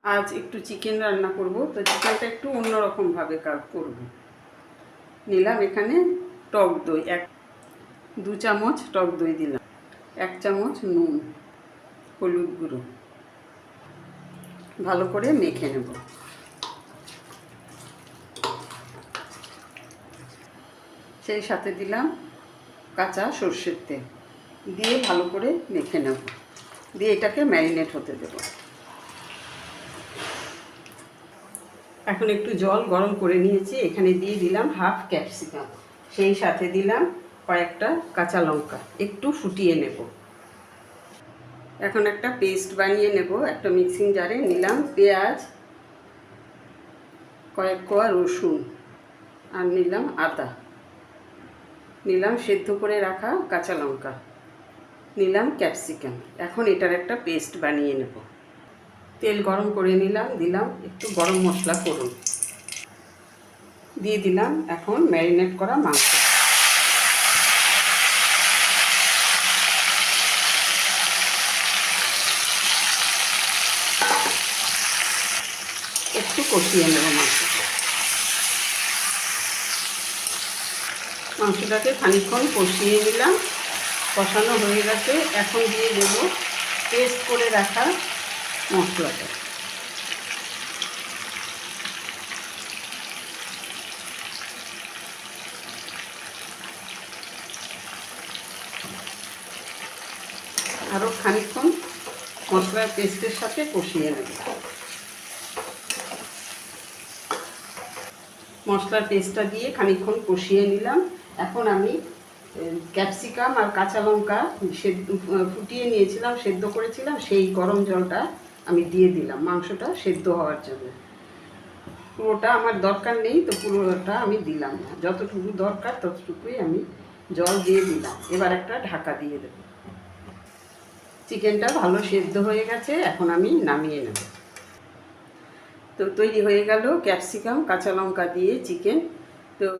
আজ একটু চিকেন রান্না করব, তো চিকেনটা একটু অন্যরকমভাবে করব। নিলাম এখানে টক দই, 2 চামচ টক দই দিলাম, 1 চামচ নুন, হলুদ গুঁড়ো, ভালো করে মেখে নেব। সেই সাথে দিলাম কাঁচা সর্ষের তেল, দিয়ে ভালো করে মেখে নেব, দিয়ে এটাকে ম্যারিনেট হতে দেব। এখন একটু জল গরম করে নিয়েছি, এখানে দিয়ে দিলাম হাফ ক্যাপসিকাম, সেই সাথে দিলাম কয়েকটা কাঁচা লঙ্কা, একটু ফুটিয়ে নেব। এখন একটা পেস্ট বানিয়ে নেব। একটা মিক্সিং জারে নিলাম পেঁয়াজ, কয়েক কোয়া রসুন, আর নিলাম আদা, নিলাম সেদ্ধ করে রাখা কাঁচা লঙ্কা, নিলাম ক্যাপসিকাম। এখন এটার একটা পেস্ট বানিয়ে নেব। তেল গরম করে নিলাম, দিলাম একটু গরম মশলা ফোড়ন, দিয়ে দিলাম এখন ম্যারিনেট করা মাংস। একটু কষিয়ে নেব মাংসটাকে খানিকক্ষণ কষিয়ে নিলাম, কষানো হয়ে গেছে। এখন দিয়ে দেব পেস্ট করে রাখা মশলাটা। আরও খানিকক্ষণ মশলার পেস্টের সাথে কষিয়ে নেব। মশলার পেস্টটা দিয়ে খানিকক্ষণ কষিয়ে নিলাম। এখন আমি ক্যাপসিকাম আর কাঁচা লঙ্কা ফুটিয়ে নিয়েছিলাম, সেদ্ধ করেছিলাম, সেই গরম জলটা আমি দিয়ে দিলাম মাংসটা সেদ্ধ হওয়ার জন্য। পুরোটা আমার দরকার নেই, তো পুরোটা আমি দিলাম না, যতটুকু দরকার ততটুকুই আমি জল দিয়ে দিলাম। এবার একটা ঢাকা দিয়ে দেব। চিকেনটা ভালো সেদ্ধ হয়ে গেছে, এখন আমি নামিয়ে নেব। তো তৈরি হয়ে গেল ক্যাপসিকাম কাঁচা লঙ্কা দিয়ে চিকেন।